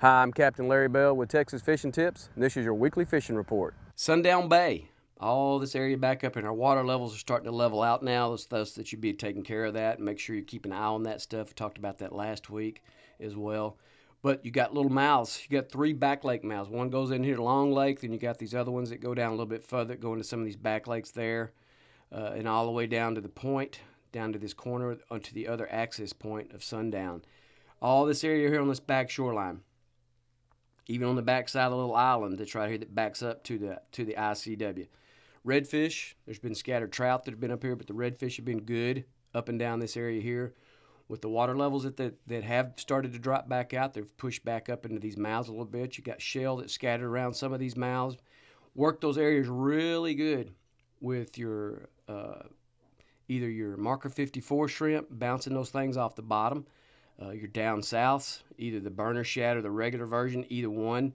Hi, I'm Captain Larry Bell with Texas Fishing Tips, and this is your weekly fishing report. Sundown Bay. All this area back up, and our water levels are starting to level out now. Those stuff that you'd be taking care of that and make sure you keep an eye on that stuff. We talked about that last week as well. But you got little mouths. You got 3 back lake mouths. One goes in here to Long Lake, then you got these other ones that go down a little bit further, go into some of these back lakes there, and all the way down to the point, down to this corner, onto the other access point of Sundown. All this area here on this back shoreline. Even on the backside of the little island that's right here that backs up to the ICW. Redfish, there's been scattered trout that have been up here, but the redfish have been good up and down this area here. With the water levels that have started to drop back out, they've pushed back up into these mouths a little bit. You got shell that's scattered around some of these mouths. Work those areas really good with your either your marker 54 shrimp, bouncing those things off the bottom. Your down souths, either the burner shad or the regular version, either one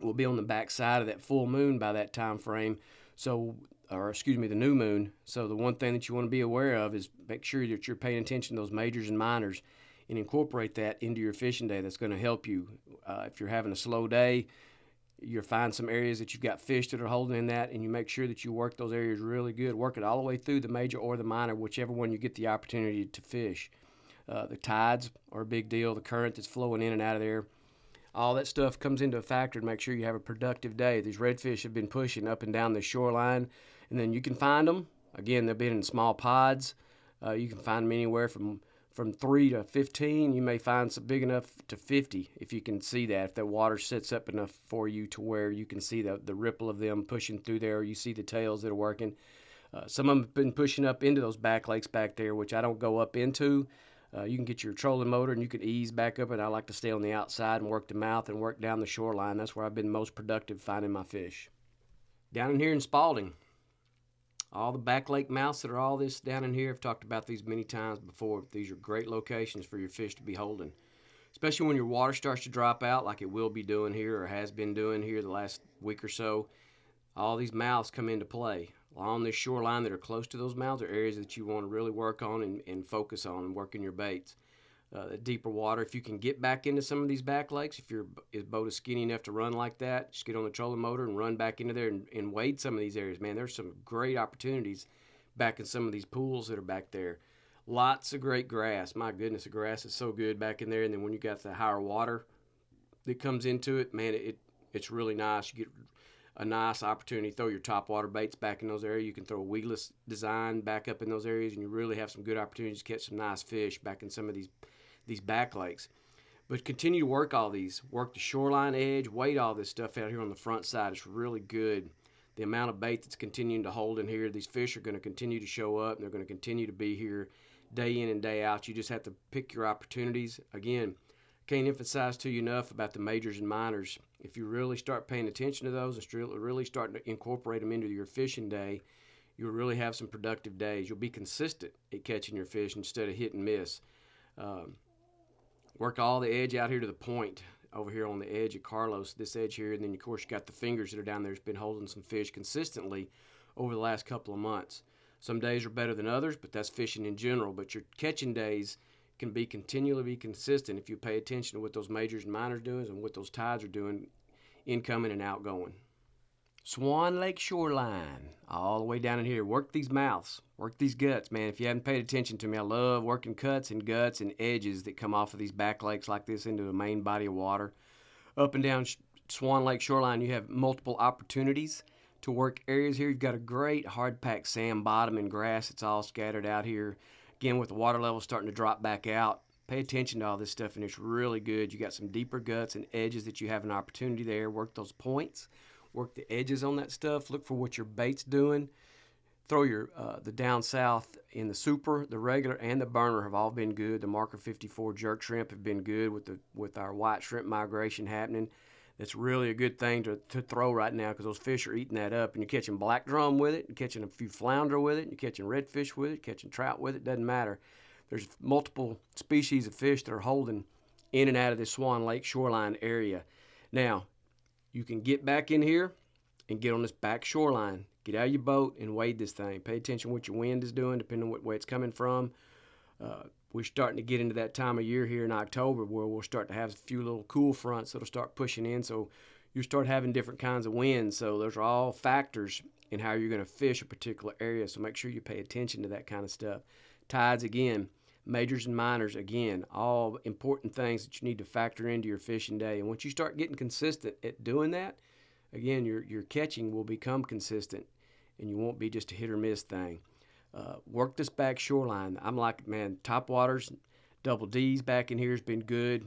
will be on the back side of that full moon by that time frame. So, or excuse me, the new moon. So the one thing that you want to be aware of is make sure that you're paying attention to those majors and minors and incorporate that into your fishing day. That's going to help you. If you're having a slow day, you'll find some areas that you've got fish that are holding in that, and you make sure that you work those areas really good. Work it all the way through the major or the minor, whichever one you get the opportunity to fish. The tides are a big deal. The current that's flowing in and out of there. All that stuff comes into a factor to make sure you have a productive day. These redfish have been pushing up and down the shoreline, and then you can find them. Again, they've been in small pods. You can find them anywhere from 3 to 15. You may find some big enough to 50 if you can see that. If that water sits up enough for you to where you can see the ripple of them pushing through there. You see the tails that are working. Some of them have been pushing up into those back lakes back there, which I don't go up into. You can get your trolling motor and you can ease back up, and I like to stay on the outside and work the mouth and work down the shoreline. That's where I've been most productive finding my fish. Down in here in Spalding, all the back lake mouths that are all this down in here, I've talked about these many times before. These are great locations for your fish to be holding, especially when your water starts to drop out like it will be doing here or has been doing here the last week or so. All these mouths come into play. Along this shoreline that are close to those mouths are areas that you want to really work on and focus on and working your baits. Deeper water, if you can get back into some of these back lakes, if your boat is skinny enough to run like that, just get on the trolling motor and run back into there and wade some of these areas. Man, there's some great opportunities back in some of these pools that are back there. Lots of great grass. My goodness, the grass is so good back in there. And then when you got the higher water that comes into it, man, it's really nice. You get a nice opportunity to throw your top water baits back in those areas. You can throw a weedless design back up in those areas, and you really have some good opportunities to catch some nice fish back in some of these back lakes. But continue to work all these. Work the shoreline edge, weight all this stuff out here on the front side. It's really good. The amount of bait that's continuing to hold in here, these fish are going to continue to show up, and they're going to continue to be here day in and day out. You just have to pick your opportunities. Again, can't emphasize to you enough about the majors and minors. If you really start paying attention to those and really start to incorporate them into your fishing day, you'll really have some productive days. You'll be consistent at catching your fish instead of hit and miss. Work all the edge out here to the point over here on the edge of Carlos, this edge here, and then of course you got the fingers that are down there that's been holding some fish consistently over the last couple of months. Some days are better than others, but that's fishing in general. But your catching days can be continually be consistent if you pay attention to what those majors and minors doing and what those tides are doing, incoming and outgoing. Swan Lake shoreline, all the way down in here. Work these mouths, work these guts, man. If you haven't paid attention to me, I love working cuts and guts and edges that come off of these back lakes like this into the main body of water. Up and down Swan Lake shoreline, you have multiple opportunities to work areas here. You've got a great hard-packed sand bottom and grass. It's all scattered out here. Again, with the water level starting to drop back out, pay attention to all this stuff, and it's really good. You got some deeper guts and edges that you have an opportunity there. Work those points. Work the edges on that stuff. Look for what your bait's doing. Throw your the down south in the super, the regular, and the burner have all been good. The marker 54 jerk shrimp have been good with our white shrimp migration happening. That's really a good thing to throw right now because those fish are eating that up. And you're catching black drum with it, you're catching a few flounder with it, you're catching redfish with it, catching trout with it, doesn't matter. There's multiple species of fish that are holding in and out of this Swan Lake shoreline area. Now, you can get back in here and get on this back shoreline. Get out of your boat and wade this thing. Pay attention to what your wind is doing, depending on what way it's coming from. we're starting to get into that time of year here in October where we'll start to have a few little cool fronts that'll start pushing in. So you start having different kinds of winds. So those are all factors in how you're going to fish a particular area. So make sure you pay attention to that kind of stuff. Tides, again, majors and minors, again, all important things that you need to factor into your fishing day. And once you start getting consistent at doing that, again, your catching will become consistent and you won't be just a hit or miss thing. Work this back shoreline. I'm like, man, top waters, double D's back in here has been good.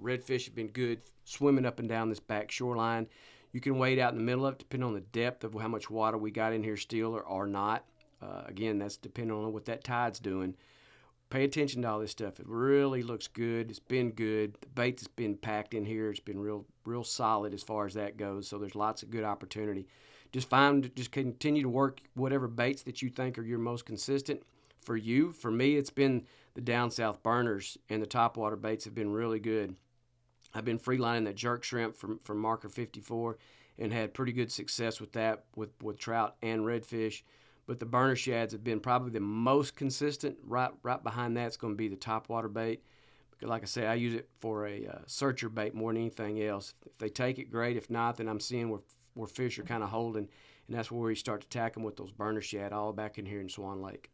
Redfish have been good swimming up and down this back shoreline. You can wade out in the middle of it depending on the depth of how much water we got in here still or not. Again, that's depending on what that tide's doing. Pay attention to all this stuff. It really looks good. It's been good. The bait that's been packed in here has been real solid as far as that goes. So there's lots of good opportunity. Just continue to work whatever baits that you think are your most consistent for you. For me, it's been the down south burners and the topwater baits have been really good. I've been freelining that jerk shrimp from Marker 54 and had pretty good success with that with trout and redfish. But the burner shads have been probably the most consistent. Right behind that's going to be the topwater bait. Because like I say, I use it for a searcher bait more than anything else. If they take it, great. If not, then I'm seeing where fish are kind of holding, and that's where we start to attack them with those burner shad all back in here in Swan Lake.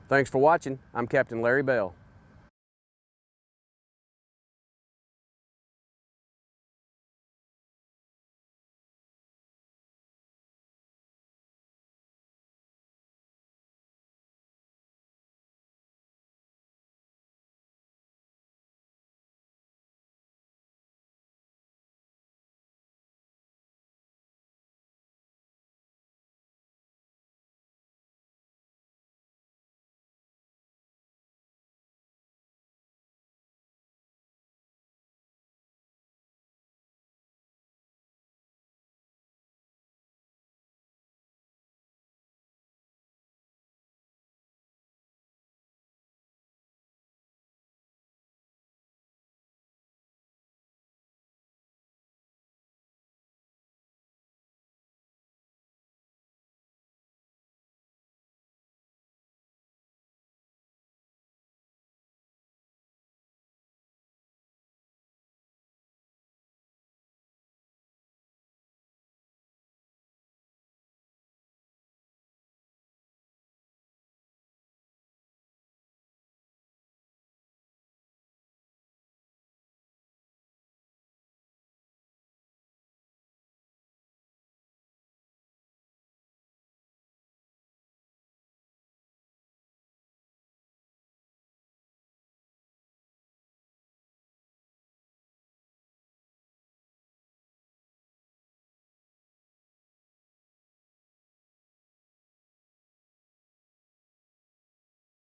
Thanks for watching. I'm Captain Larry Bell.